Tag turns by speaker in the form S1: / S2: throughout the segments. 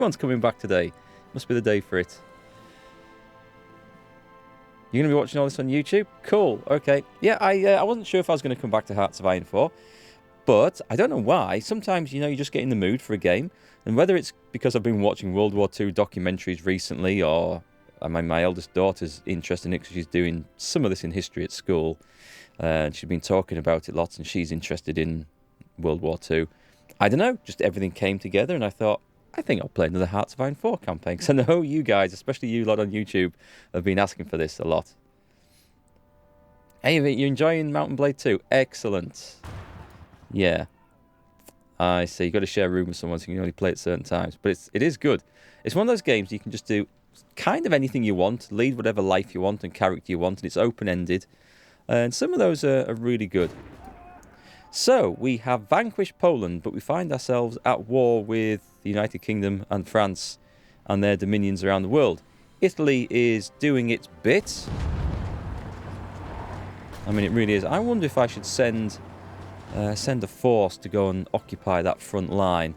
S1: Everyone's coming back today. Must be the day for it. You're going to be watching all this on YouTube? Cool. Okay. Yeah, I wasn't sure if I was going to come back to Hearts of Iron 4. But I don't know why. Sometimes, you just get in the mood for a game. And whether it's because I've been watching World War II documentaries recently, or my eldest daughter's interested in it because she's doing some of this in history at school. And she's been talking about it lots, and she's interested in World War II. I don't know. Just everything came together, and I thought, I think I'll play another Hearts of Iron 4 campaign. Because I know you guys, especially you lot on YouTube, have been asking for this a lot. Hey, you're enjoying Mountain Blade 2? Excellent. Yeah. I see. You've got to share a room with someone so you can only play at certain times. But it is good. It's one of those games you can just do kind of anything you want, lead whatever life you want and character you want, and it's open-ended. And some of those are really good. So, we have vanquished Poland, but we find ourselves at war with the United Kingdom and France and their dominions around the world. Italy is doing its bit. I mean, it really is. I wonder if I should send a force to go and occupy that front line.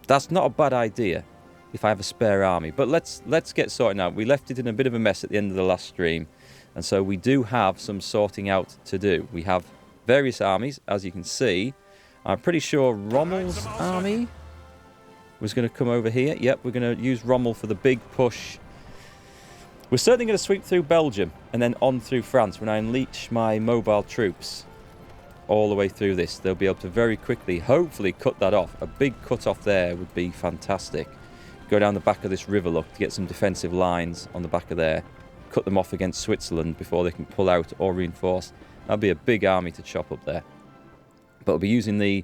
S1: That's not a bad idea if I have a spare army. But let's get sorted out. We left it in a bit of a mess at the end of the last stream. And so we do have some sorting out to do. We have various armies, as you can see. I'm pretty sure Rommel's army was going to come over here. Yep, we're going to use Rommel for the big push. We're certainly going to sweep through Belgium and then on through France when I unleash my mobile troops all the way through this. They'll be able to very quickly, hopefully, cut that off. A big cut off there would be fantastic. Go down the back of this river, look, to get some defensive lines on the back of there. Cut them off against Switzerland before they can pull out or reinforce. That'll be a big army to chop up there. But we'll be using the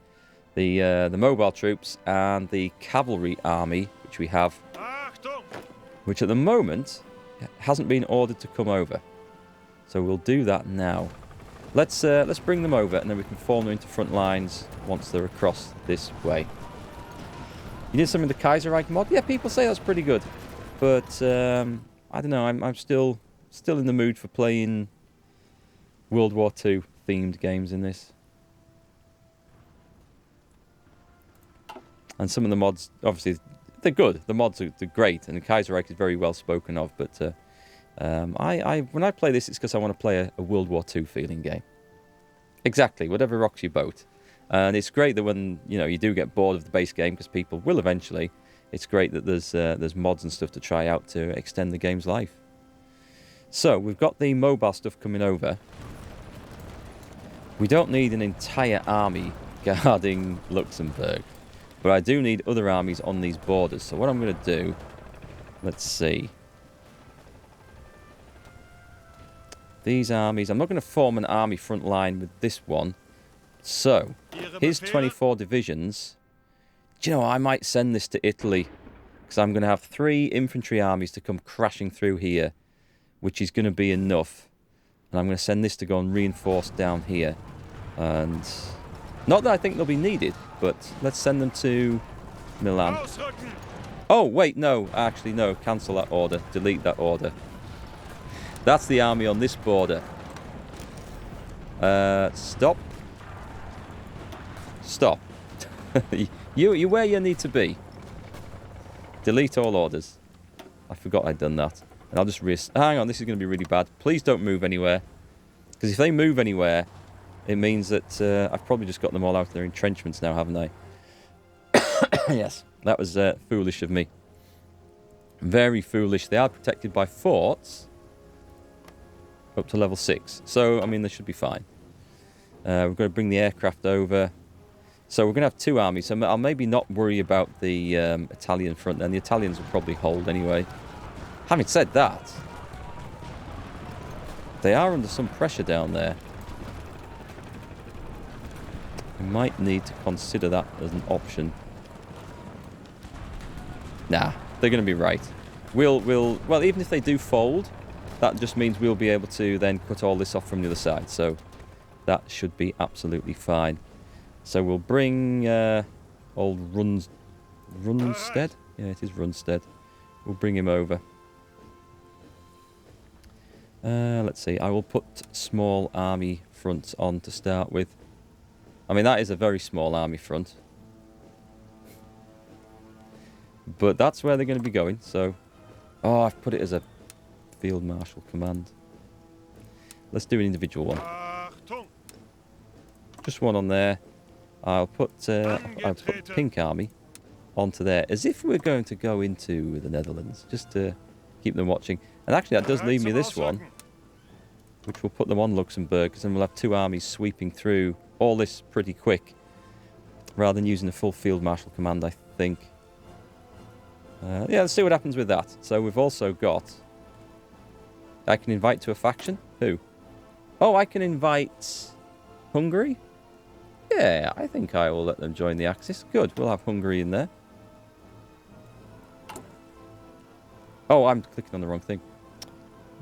S1: mobile troops and the cavalry army, which we have, which at the moment hasn't been ordered to come over. So we'll do that now. Let's bring them over, and then we can form them into front lines once they're across this way. You did some of the Kaiserreich mod? Yeah, people say that's pretty good. But I don't know. I'm still in the mood for playing World War II themed games in this. And some of the mods, obviously, they're good. The mods are great, and the Kaiserreich is very well spoken of. But when I play this, it's because I want to play a World War II feeling game. Exactly, whatever rocks your boat. And it's great that when you do get bored of the base game, because people will eventually. It's great that there's mods and stuff to try out to extend the game's life. So we've got the mobile stuff coming over. We don't need an entire army guarding Luxembourg. But I do need other armies on these borders. So what I'm going to do... Let's see. These armies... I'm not going to form an army front line with this one. So, his 24 divisions... Do you know, I might send this to Italy. Because I'm going to have 3 infantry armies to come crashing through here. Which is going to be enough. And I'm going to send this to go and reinforce down here. And... not that I think they'll be needed, but let's send them to Milan. Oh, wait, no. Actually, no. Cancel that order. Delete that order. That's the army on this border. Stop. Stop. You're where you need to be. Delete all orders. I forgot I'd done that. And I'll just hang on, this is going to be really bad. Please don't move anywhere. Because if they move anywhere... it means that I've probably just got them all out of their entrenchments now, haven't I? Yes, that was foolish of me. Very foolish. They are protected by forts up to level 6. So, I mean, they should be fine. We're going to bring the aircraft over. So we're going to have 2 armies. So I'll maybe not worry about the Italian front then. The Italians will probably hold anyway. Having said that, they are under some pressure down there. We might need to consider that as an option. Nah, they're going to be right. Well, even if they do fold, that just means we'll be able to then cut all this off from the other side. So that should be absolutely fine. So we'll bring old Runstead. Yeah, it is Runstead. We'll bring him over. Let's see. I will put small army front on to start with. I mean, that is a very small army front. But that's where they're going to be going. So, oh, I've put it as a field marshal command. Let's do an individual one. Just one on there. I'll put the pink army onto there, as if we're going to go into the Netherlands, just to keep them watching. And actually, that does leave me this one, which will put them on Luxembourg, because then we'll have 2 armies sweeping through all this pretty quick, rather than using a full field marshal command, I think. Yeah, let's see what happens with that. So we've also got... I can invite to a faction? Who? Oh, I can invite Hungary? Yeah, I think I will let them join the Axis. Good, we'll have Hungary in there. Oh, I'm clicking on the wrong thing.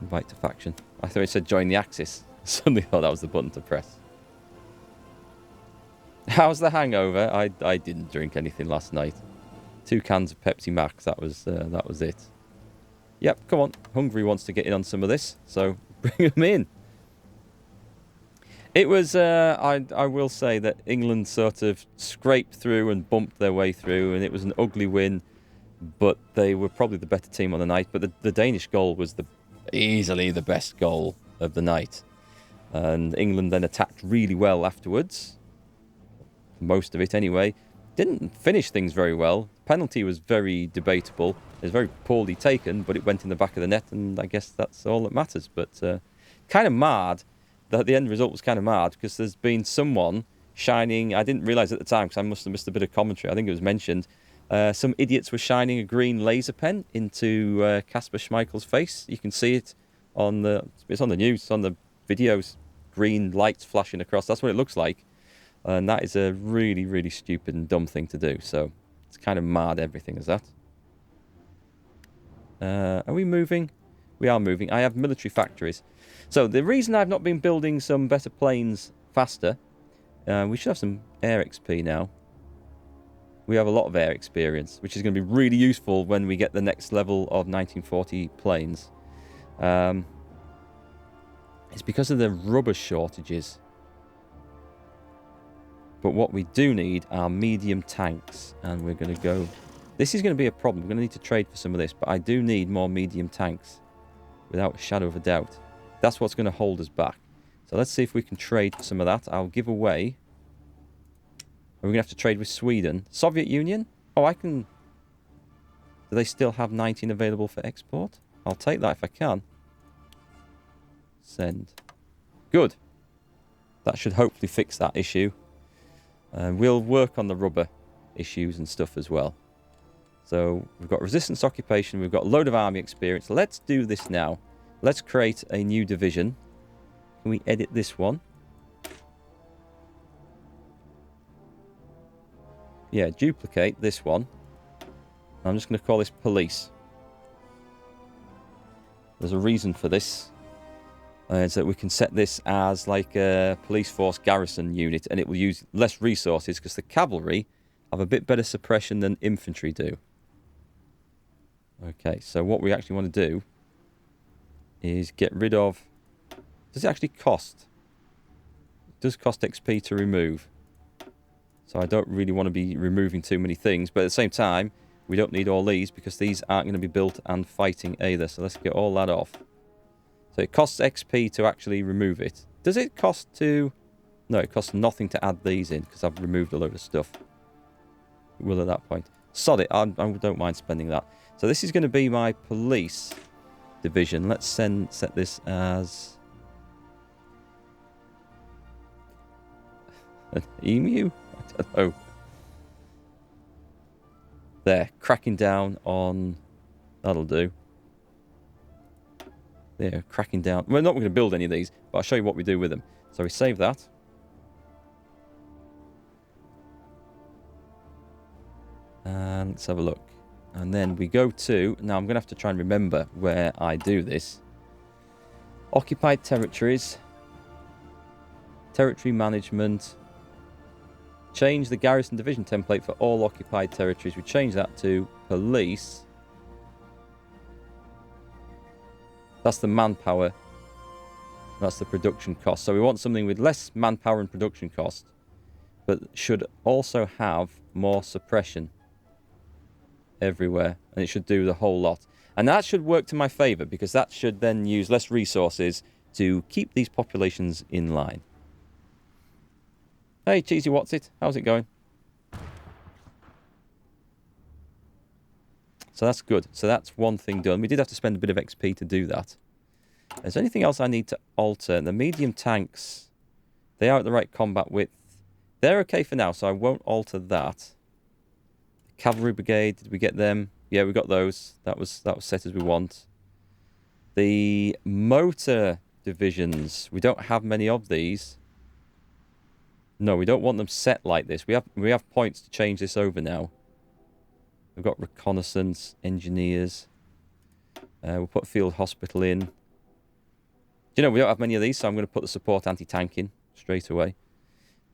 S1: Invite to faction. I thought it said join the Axis. Suddenly thought that was the button to press. How's the hangover? I didn't drink anything last night. 2 cans of Pepsi Max, that was it. Yep, come on. Hungary wants to get in on some of this, so bring them in. It was, I will say that England sort of scraped through and bumped their way through, and it was an ugly win, but they were probably the better team on the night. But the Danish goal was easily the best goal of the night. And England then attacked really well afterwards. Most of it anyway. Didn't finish things very well. Penalty was very debatable. It was very poorly taken, but it went in the back of the net, and I guess that's all that matters. But kind of mad. The end result was kind of mad, because there's been someone shining... I didn't realise at the time, because I must have missed a bit of commentary. I think it was mentioned. Some idiots were shining a green laser pen into Kasper Schmeichel's face. You can see it on the... It's on the news, it's on the videos. Green lights flashing across. That's what it looks like. And that is a really, really stupid and dumb thing to do. So it's kind of mad, everything is that. Are we moving? We are moving. I have military factories. So the reason I've not been building some better planes faster, we should have some air XP now. We have a lot of air experience, which is going to be really useful when we get the next level of 1940 planes. It's because of the rubber shortages. But what we do need are medium tanks, and we're going to go... This is going to be a problem. We're going to need to trade for some of this, but I do need more medium tanks, without a shadow of a doubt. That's what's going to hold us back. So let's see if we can trade for some of that. I'll give away... Are we going to have to trade with Sweden? Soviet Union? Oh, I can... Do they still have 19 available for export? I'll take that if I can. Send. Good. That should hopefully fix that issue. We'll work on the rubber issues and stuff as well. So we've got resistance occupation. We've got a load of army experience. Let's do this now. Let's create a new division. Can we edit this one? Yeah, duplicate this one. I'm just going to call this police. There's a reason for this. Is that we can set this as like a police force garrison unit, and it will use less resources because the cavalry have a bit better suppression than infantry do. Okay, so what we actually want to do is get rid of... Does it actually cost? It does cost XP to remove. So I don't really want to be removing too many things, but at the same time, we don't need all these because these aren't going to be built and fighting either. So let's get all that off. So it costs XP to actually remove it. Does it cost to... No, it costs nothing to add these in because I've removed a load of stuff. It will at that point. Sod it, I don't mind spending that. So this is going to be my police division. Let's set this as... an emu? I don't know. There, cracking down on... That'll do. There, cracking down. We're not going to build any of these, but I'll show you what we do with them. So we save that. And let's have a look. And then we go to... Now I'm going to have to try and remember where I do this. Occupied territories. Territory management. Change the garrison division template for all occupied territories. We change that to police. That's the manpower. That's the production cost. So we want something with less manpower and production cost, but should also have more suppression. everywhere, and it should do the whole lot. And that should work to my favour, because that should then use less resources to keep these populations in line. Hey, Cheesy What's-It, how's it going? So that's good. So that's one thing done. We did have to spend a bit of XP to do that. Is there anything else I need to alter? The medium tanks, they are at the right combat width. They're okay for now, so I won't alter that. The cavalry brigade, did we get them? Yeah, we got those. That was set as we want. The motor divisions, we don't have many of these. No, we don't want them set like this. We have points to change this over now. We've got reconnaissance, engineers. We'll put field hospital in. You know, we don't have many of these, so I'm going to put the support anti-tank in straight away.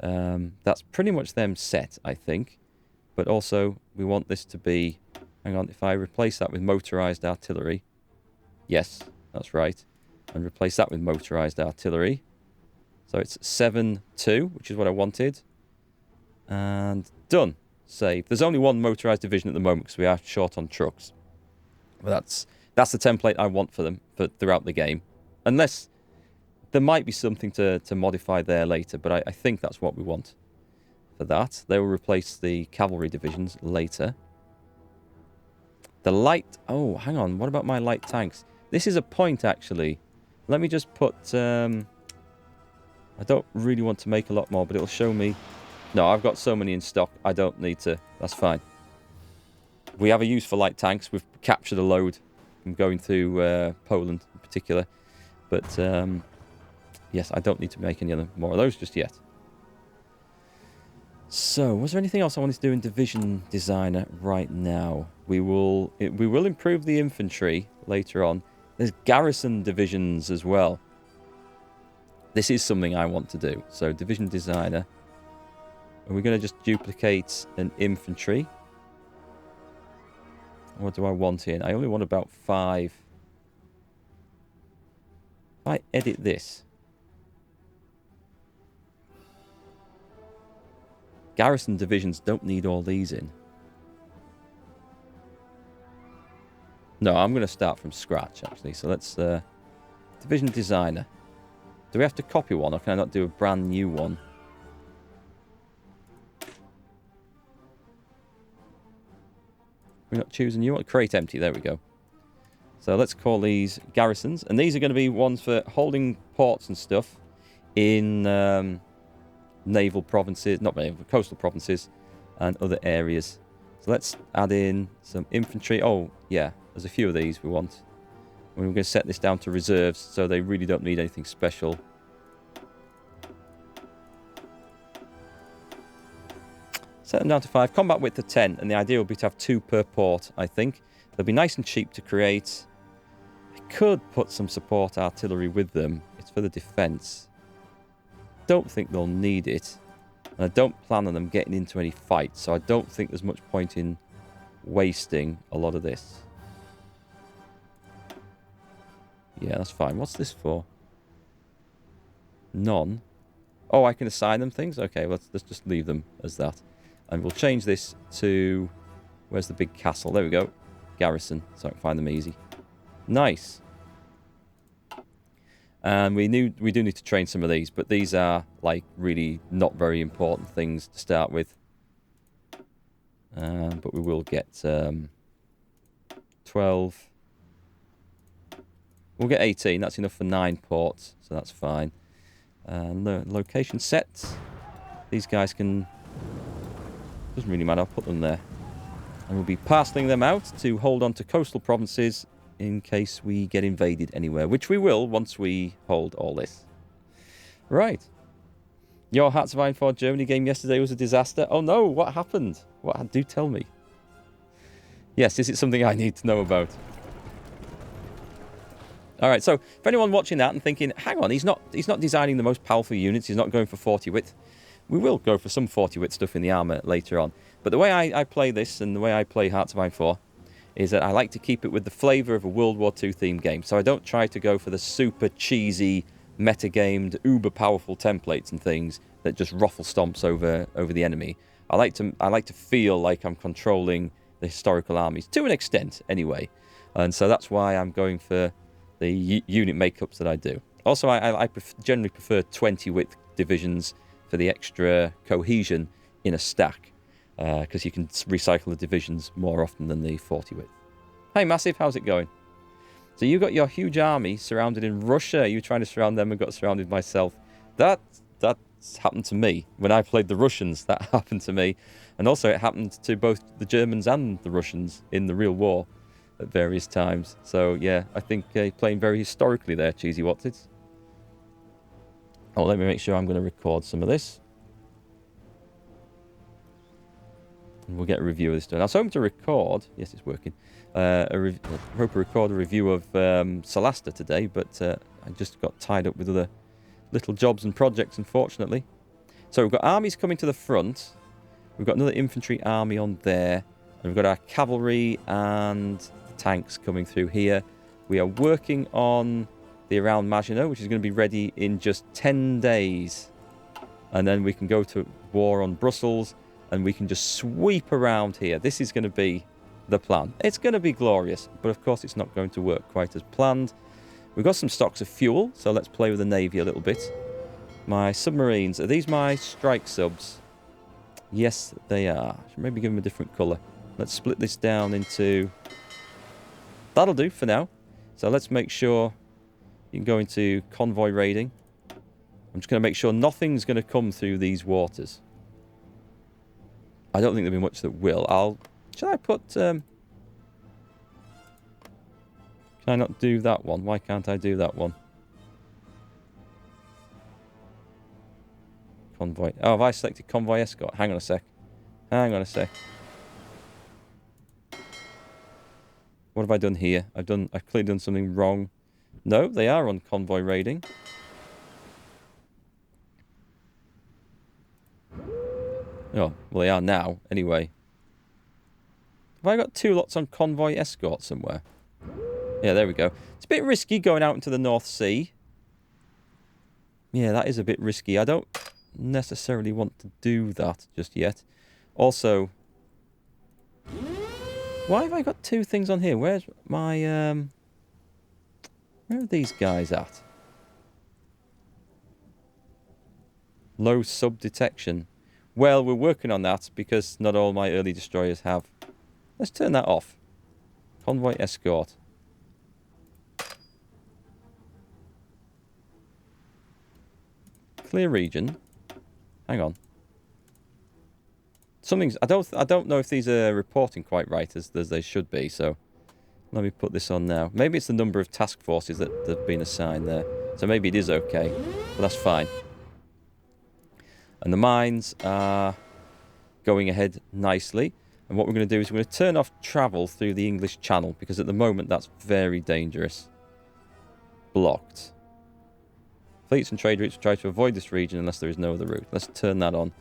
S1: That's pretty much them set, I think. But also, we want this to be... Hang on, if I replace that with motorised artillery... Yes, that's right. And replace that with motorised artillery. So it's 7-2, which is what I wanted. And done. Save. There's only one motorised division at the moment because we are short on trucks. But that's the template I want for them throughout the game. Unless there might be something to modify there later, but I think that's what we want for that. They will replace the cavalry divisions later. The light... Oh, hang on. What about my light tanks? This is a point, actually. Let me just put... I don't really want to make a lot more, but it'll show me... No, I've got so many in stock, I don't need to. That's fine. We have a use for light tanks. We've captured a load from going through Poland in particular. But, yes, I don't need to make any other more of those just yet. So, was there anything else I wanted to do in Division Designer right now? We will improve the infantry later on. There's garrison divisions as well. This is something I want to do. So, Division Designer... Are we going to just duplicate an infantry? What do I want in? I only want about 5. If I edit this. Garrison divisions don't need all these in. No, I'm going to start from scratch, actually. So let's... Division Designer. Do we have to copy one, or can I not do a brand new one? We're not choosing new one. Create empty. There we go. So let's call these garrisons. And these are going to be ones for holding ports and stuff in naval provinces, not naval, coastal provinces and other areas. So let's add in some infantry. Oh, yeah. There's a few of these we want. And we're going to set this down to reserves so they really don't need anything special. Set them down to 5. Combat width to 10. And the idea would be to have 2 per port, I think. They'll be nice and cheap to create. I could put some support artillery with them. It's for the defence. Don't think they'll need it. And I don't plan on them getting into any fights. So I don't think there's much point in wasting a lot of this. Yeah, that's fine. What's this for? None. Oh, I can assign them things? Okay, let's just leave them as that. And we'll change this to... Where's the big castle? There we go. Garrison, so I can find them easy. Nice. And we do need to train some of these, but these are, like, really not very important things to start with. But we will get 12. We'll get 18. That's enough for 9 ports, so that's fine. And the location set. These guys can... Doesn't really matter, I'll put them there. And we'll be parceling them out to hold on to coastal provinces in case we get invaded anywhere, which we will once we hold all this. Right. Your Hearts of Iron 4 Germany game yesterday was a disaster. Oh no, what happened? What? Do tell me. Yes, is it something I need to know about? Alright, so for anyone watching that and thinking, hang on, he's not designing the most powerful units, he's not going for 40 width. We will go for some 40 width stuff in the armour later on. But the way I play this and the way I play Hearts of Iron 4 is that I like to keep it with the flavour of a World War II themed game. So I don't try to go for the super cheesy, metagamed, uber powerful templates and things that just ruffle stomps over the enemy. I like to feel like I'm controlling the historical armies, to an extent anyway. And so that's why I'm going for the unit makeups that I do. Also, I generally prefer 20 width divisions for the extra cohesion in a stack, because you can recycle the divisions more often than the 40 width. Hey, Massive, how's it going? So you got your huge army surrounded in Russia. You were trying to surround them and got surrounded myself. That's happened to me when I played the Russians. That happened to me. And also it happened to both the Germans and the Russians in the real war at various times. So yeah, I think playing very historically there, Cheesy Wattits. Oh, let me make sure I'm going to record some of this. And we'll get a review of this done. I was hoping to record... Yes, it's working. I hope to record a review of Solasta today, but I just got tied up with other little jobs and projects, unfortunately. So we've got armies coming to the front. We've got another infantry army on there. And we've got our cavalry and the tanks coming through here. We are working on the around Maginot, which is going to be ready in just 10 days. And then we can go to war on Brussels, and we can just sweep around here. This is going to be the plan. It's going to be glorious, but of course it's not going to work quite as planned. We've got some stocks of fuel, so let's play with the Navy a little bit. My submarines, are these my strike subs? Yes, they are. I should maybe give them a different colour. Let's split this down into... That'll do for now. So let's make sure you can go into convoy raiding. I'm just going to make sure nothing's going to come through these waters. I don't think there'll be much that will. Should I put... Can I not do that one? Why can't I do that one? Convoy. Oh, have I selected convoy escort? Hang on a sec. Hang on a sec. What have I done here? I've clearly done something wrong. No, they are on convoy raiding. Oh, well, they are now, anyway. Have I got 2 lots on convoy escort somewhere? Yeah, there we go. It's a bit risky going out into the North Sea. Yeah, that is a bit risky. I don't necessarily want to do that just yet. Also, why have I got 2 things on here? Where's my... Where are these guys at? Low sub detection. Well, we're working on that because not all my early destroyers have. Let's turn that off. Convoy escort. Clear region. Hang on. Something's... I don't know if these are reporting quite right as they should be, so let me put this on now. Maybe it's the number of task forces that have been assigned there. So maybe it is okay, but that's fine. And the mines are going ahead nicely. And what we're going to do is we're going to turn off travel through the English Channel, because at the moment that's very dangerous. Blocked. Fleets and trade routes try to avoid this region unless there is no other route. Let's turn that on.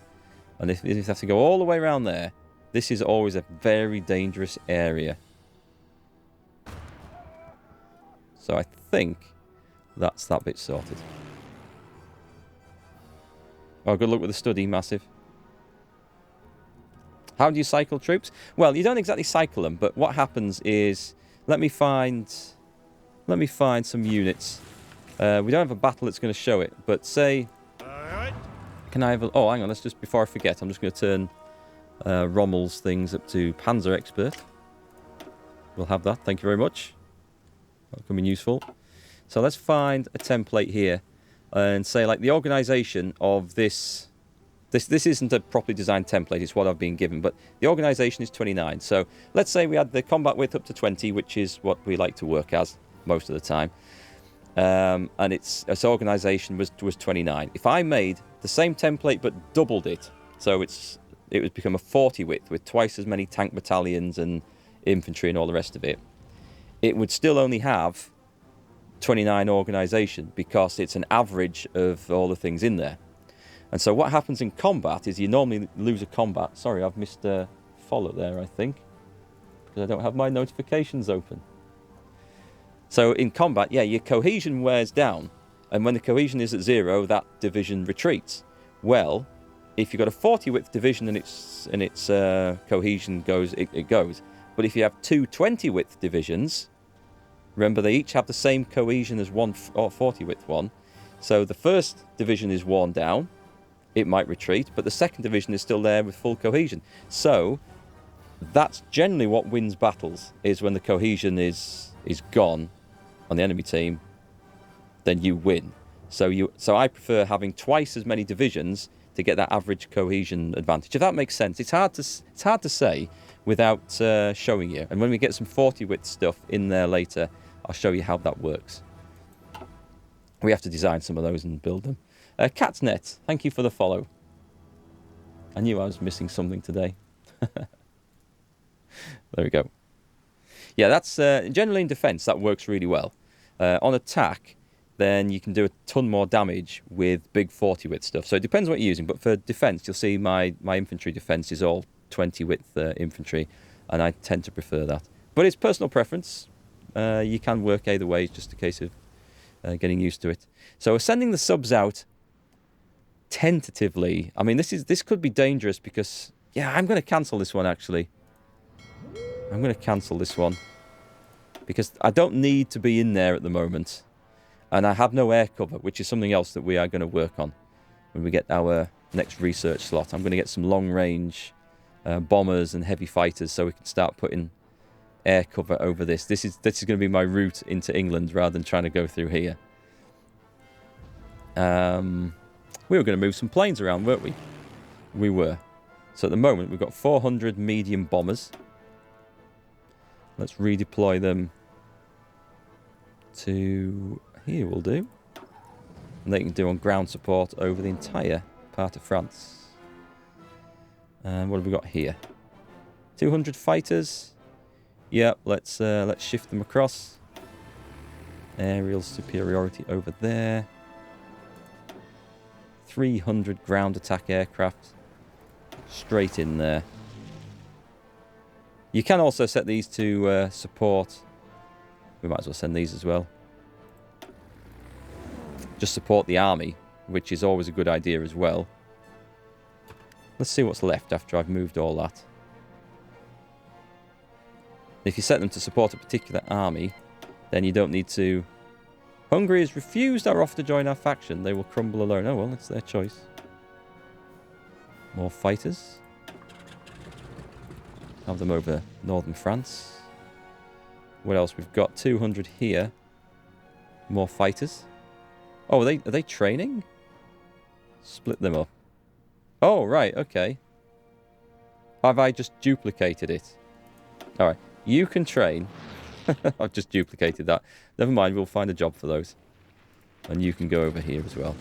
S1: And if you have to go all the way around there, this is always a very dangerous area. So I think that's that bit sorted. Oh, good luck with the study, Massive. How do you cycle troops? Well, you don't exactly cycle them, but what happens is... Let me find some units. We don't have a battle that's going to show it, but say... Can I have a... Oh, hang on, let's just... Before I forget, I'm just going to turn Rommel's things up to Panzer Expert. We'll have that, thank you very much. That'll come in useful. So let's find a template here. And say, like, the organisation of this... This isn't a properly designed template, it's what I've been given, but the organisation is 29. So let's say we had the combat width up to 20, which is what we like to work as most of the time. And its organisation was 29. If I made the same template but doubled it, so it would become a 40 width with twice as many tank battalions and infantry and all the rest of it, it would still only have 29 organisation because it's an average of all the things in there. And so what happens in combat is you normally lose a combat. Sorry, I've missed a follow there, I think, because I don't have my notifications open. So in combat, yeah, your cohesion wears down. And when the cohesion is at 0, that division retreats. Well, if you've got a 40 width division and its cohesion goes, it goes. But if you have two 20 width divisions, remember they each have the same cohesion as one 40 width one. So the first division is worn down, it might retreat, but the second division is still there with full cohesion. So that's generally what wins battles, is when the cohesion is gone on the enemy team, then you win. So I prefer having twice as many divisions to get that average cohesion advantage. If that makes sense. It's hard to say without showing you. And when we get some 40 width stuff in there later, I'll show you how that works. We have to design some of those and build them. Cat's Net, thank you for the follow. I knew I was missing something today. There we go. Yeah, that's generally in defense, that works really well. On attack, then you can do a ton more damage with big 40 width stuff. So it depends what you're using, but for defense, you'll see my infantry defense is all 20 width infantry, and I tend to prefer that. But it's personal preference. You can work either way, it's just a case of getting used to it. So we're sending the subs out tentatively. I mean, this could be dangerous because, yeah, I'm going to cancel this one, actually. I'm going to cancel this one because I don't need to be in there at the moment. And I have no air cover, which is something else that we are going to work on when we get our next research slot. I'm going to get some long-range bombers and heavy fighters so we can start putting air cover over this. This is going to be my route into England rather than trying to go through here. We were going to move some planes around, weren't we? We were. So at the moment, we've got 400 medium bombers. Let's redeploy them to here, will do. And they can do on ground support over the entire part of France. And what have we got here? 200 fighters. Yep, let's shift them across. Aerial superiority over there. 300 ground attack aircraft. Straight in there. You can also set these to support. We might as well send these as well. Just support the army, which is always a good idea as well. Let's see what's left after I've moved all that. If you set them to support a particular army, then you don't need to... Hungary has refused our offer to join our faction. They will crumble alone. Oh, well, it's their choice. More fighters. Have them over northern France. What else? We've got 200 here. More fighters. Oh, are they training? Split them up. Oh, right, okay. Have I just duplicated it? Alright, you can train. I've just duplicated that. Never mind, we'll find a job for those. And you can go over here as well.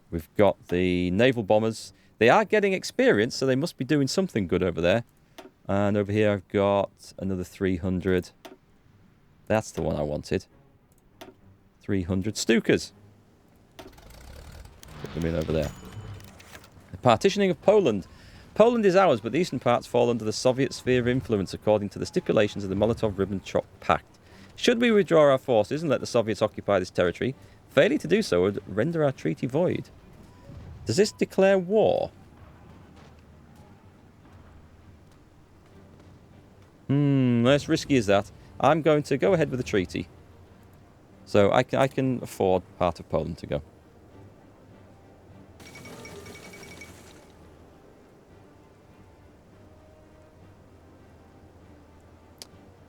S1: We've got the naval bombers. They are getting experience, so they must be doing something good over there. And over here I've got another 300. That's the one I wanted. 300 Stukas. Put them in over there. The partitioning of Poland. Poland is ours, but the eastern parts fall under the Soviet sphere of influence according to the stipulations of the Molotov-Ribbentrop Pact. Should we withdraw our forces and let the Soviets occupy this territory, failing to do so would render our treaty void. Does this declare war? Less risky is that. I'm going to go ahead with the treaty. So I can afford part of Poland to go.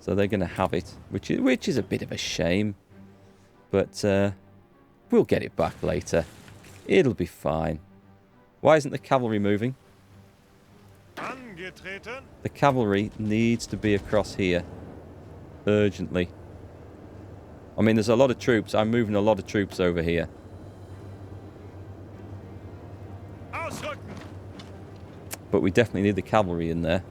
S1: So they're going to have it, which is a bit of a shame. But we'll get it back later. It'll be fine. Why isn't the cavalry moving? The cavalry needs to be across here. Urgently. I mean, there's a lot of troops. I'm moving a lot of troops over here. But we definitely need the cavalry in there.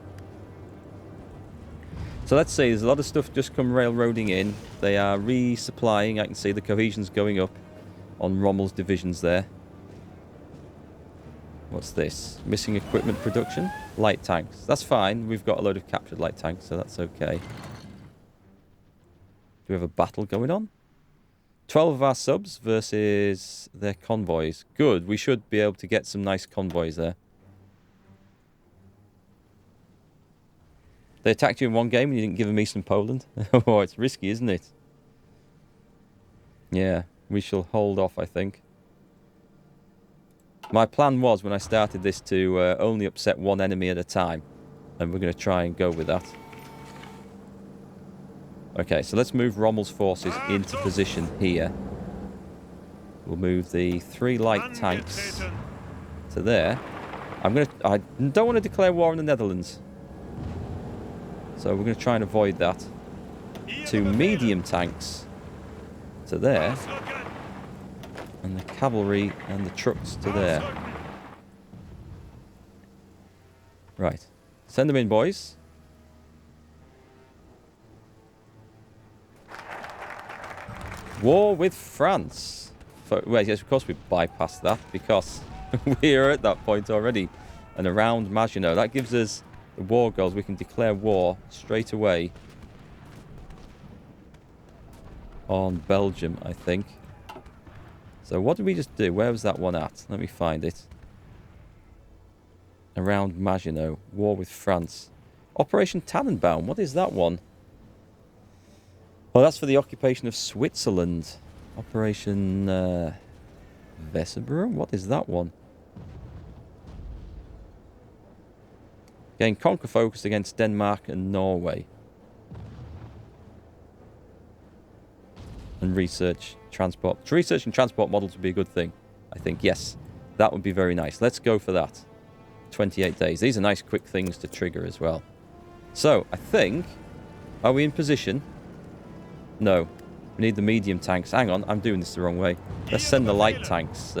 S1: So let's see, there's a lot of stuff just come railroading in. They are resupplying. I can see the cohesion's going up on Rommel's divisions there. What's this? Missing equipment production? Light tanks. That's fine. We've got a load of captured light tanks, so that's okay. Do we have a battle going on? 12 of our subs versus their convoys. Good. We should be able to get some nice convoys there. They attacked you in one game and you didn't give them Eastern Poland? Oh, it's risky, isn't it? Yeah, we shall hold off, I think. My plan was, when I started this, to only upset one enemy at a time. And we're going to try and go with that. Okay, so let's move Rommel's forces into position here. We'll move the 3 light tanks to there. I don't want to declare war on the Netherlands. So we're going to try and avoid that. 2 medium tanks to there. And the cavalry and the trucks to there. Right. Send them in, boys. War with France. Well, yes, of course we bypassed that because we're at that point already. And around Maginot. That gives us the war goals. We can declare war straight away on Belgium, I think. So what did we just do? Where was that one at? Let me find it. Around Maginot. War with France. Operation Tannenbaum. What is that one? Well, that's for the occupation of Switzerland. Operation Weserberg? What is that one? Again, conquer focused against Denmark and Norway. And research transport. Research and transport models would be a good thing, I think. Yes, that would be very nice. Let's go for that. 28 days. These are nice quick things to trigger as well. So, I think... Are we in position? No. We need the medium tanks. Hang on, I'm doing this the wrong way. Let's send the light tanks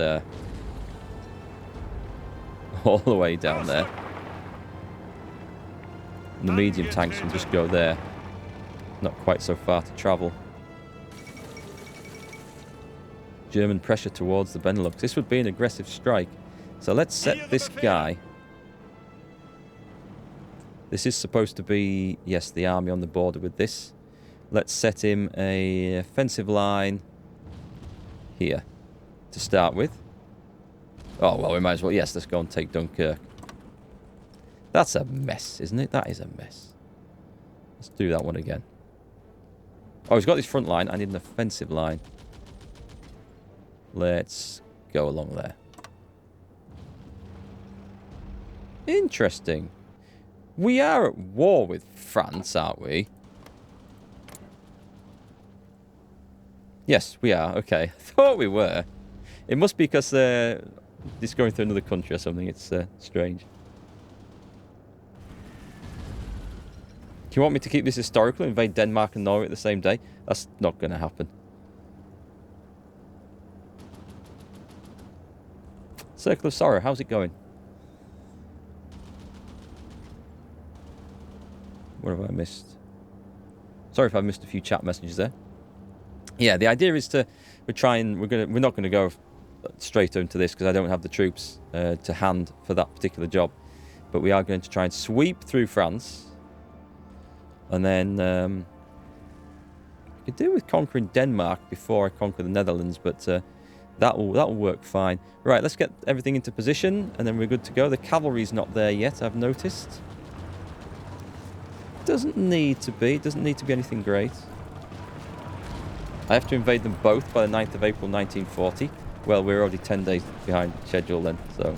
S1: all the way down there. And the medium tanks can just go there. Not quite so far to travel. German pressure towards the Benelux. This would be an aggressive strike. So let's set this guy. This is supposed to be, yes, the army on the border with this. Let's set him a offensive line here to start with. Oh, well, we might as well. Yes, let's go and take Dunkirk. That's a mess, isn't it? That is a mess. Let's do that one again. Oh, he's got this front line. I need an offensive line. Let's go along there. Interesting. We are at war with France, aren't we? Yes, we are. Okay. I thought we were. It must be because it's going through another country or something. It's strange. Do you want me to keep this historical and invade Denmark and Norway at the same day? That's not going to happen. Circle of Sorrow, how's it going? What have I missed? Sorry if I missed a few chat messages there. Yeah, the idea is to we're not going to go straight into this because I don't have the troops to hand for that particular job. But we are going to try and sweep through France. And then I could do with conquering Denmark before I conquer the Netherlands, but that will work fine. Right, let's get everything into position, and then we're good to go. The cavalry's not there yet, I've noticed. Doesn't need to be. It doesn't need to be anything great. I have to invade them both by the 9th of April 1940. Well, we're already 10 days behind schedule then, so...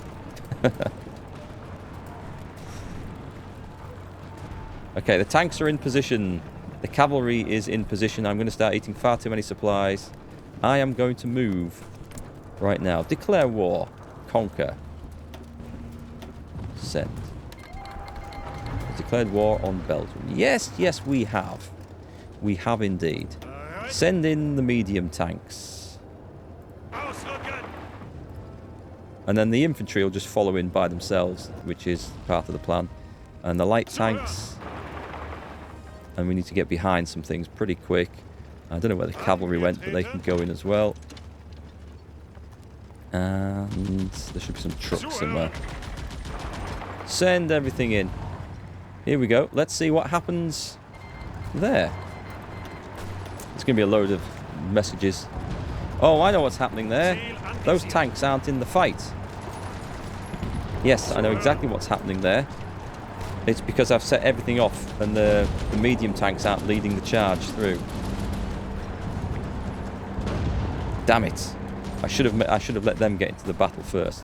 S1: Okay, the tanks are in position. The cavalry is in position. I'm going to start eating far too many supplies. I am going to move right now. Declare war. Conquer. Send. Declared war on Belgium. Yes, yes, we have. We have indeed. Send in the medium tanks. And then the infantry will just follow in by themselves, which is part of the plan. And the light tanks... And we need to get behind some things pretty quick. I don't know where the cavalry went, but they can go in as well. And there should be some trucks somewhere. Send everything in. Here we go. Let's see what happens there. It's going to be a load of messages. Oh, I know what's happening there. Those tanks aren't in the fight. Yes, I know exactly what's happening there. It's because I've set everything off and the medium tanks aren't leading the charge through. Damn it. I should have let them get into the battle first.